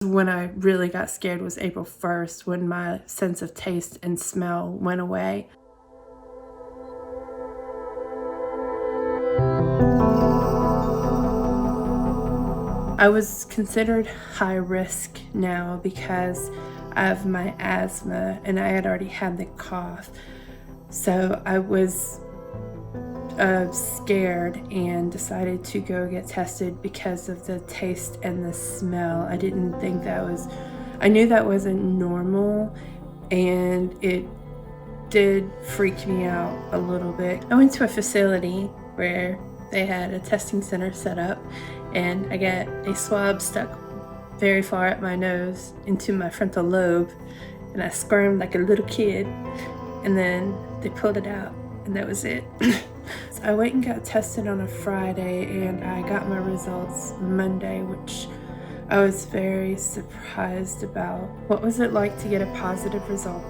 When I really got scared was April 1st, when my sense of taste and smell went away. I was considered high risk now because of my asthma, and I had already had the cough. So I was scared and decided to go get tested because of the taste and the smell. I didn't think I knew that wasn't normal, and it did freak me out a little bit. I went to a facility where they had a testing center set up, and I got a swab stuck very far up my nose into my frontal lobe, and I squirmed like a little kid, and then they pulled it out, and that was it. So I went and got tested on a Friday, and I got my results Monday, which I was very surprised about. What was it like to get a positive result?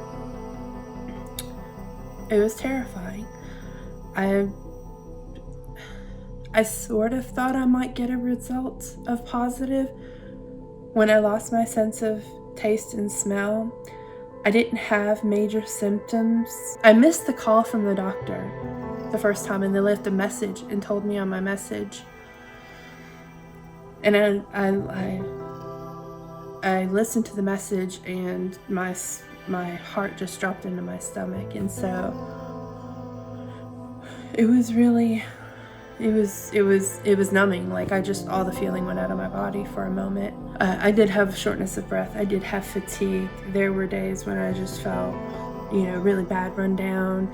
It was terrifying. I sort of thought I might get a result of positive. When I lost my sense of taste and smell, I didn't have major symptoms. I missed the call from the doctor the first time, and they left a message and told me on my message. And I listened to the message, and my heart just dropped into my stomach. And so it was really, it was numbing. Like, all the feeling went out of my body for a moment. I did have shortness of breath. I did have fatigue. There were days when I just felt, really bad rundown,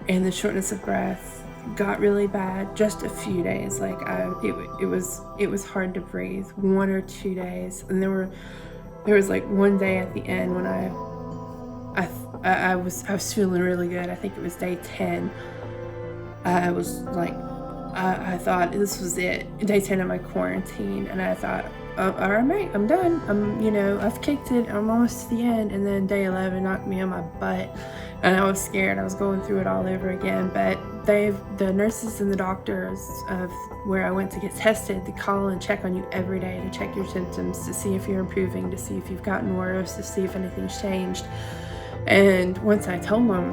and the shortness of breath got really bad. Just a few days, like it was hard to breathe. 1 or 2 days, and there was like one day at the end when I was feeling really good. I think it was day 10. I was like, I thought this was it, day 10 of my quarantine, and I thought, all right, I'm done. I've kicked it. I'm almost to the end. And then day 11 knocked me on my butt, and I was scared. I was going through it all over again. But the nurses and the doctors of where I went to get tested, they call and check on you every day to check your symptoms, to see if you're improving, to see if you've gotten worse, to see if anything's changed. And once I told them,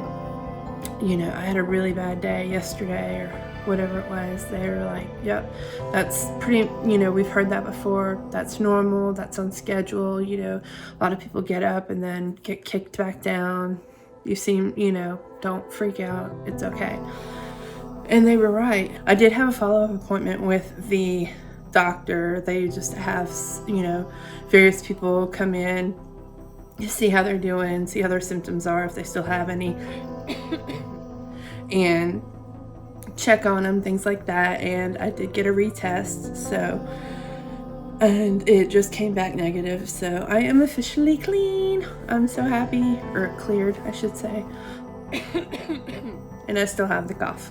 I had a really bad day yesterday or whatever it was, they were like, yep, that's pretty, we've heard that before. That's normal. That's on schedule. A lot of people get up and then get kicked back down. You seem, don't freak out. It's okay. And they were right. I did have a follow-up appointment with the doctor. They just have, various people come in to see how they're doing, see how their symptoms are, if they still have any, and check on them, things like that. And I did get a retest, and it just came back negative. So I am officially clean. I'm so happy, or cleared, I should say. And I still have the cough.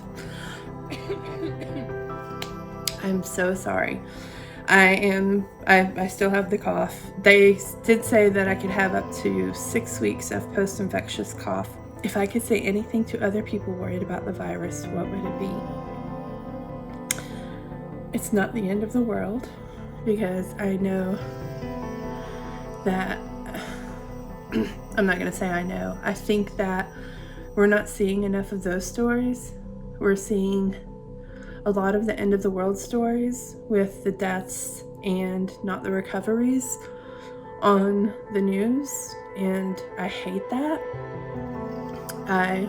I'm so sorry. I still have the cough. They did say that I could have up to 6 weeks of post-infectious cough. If I could say anything to other people worried about the virus, what would it be? It's not the end of the world, because I know that I'm not going to say I know. I think that we're not seeing enough of those stories. We're seeing a lot of the end of the world stories with the deaths and not the recoveries on the news, and I hate that. I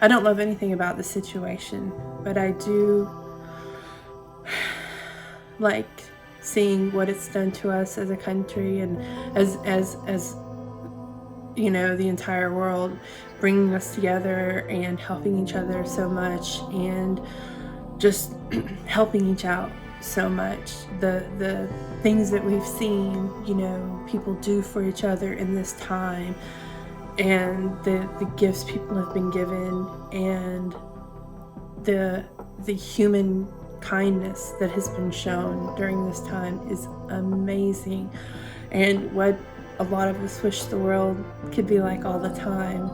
don't love anything about the situation, but I do like seeing what it's done to us as a country, and as the entire world, bringing us together and helping each other so much, and just helping each out so much. The things that we've seen, people do for each other in this time, and the gifts people have been given, and the human kindness that has been shown during this time is amazing, and what a lot of us wish the world could be like all the time.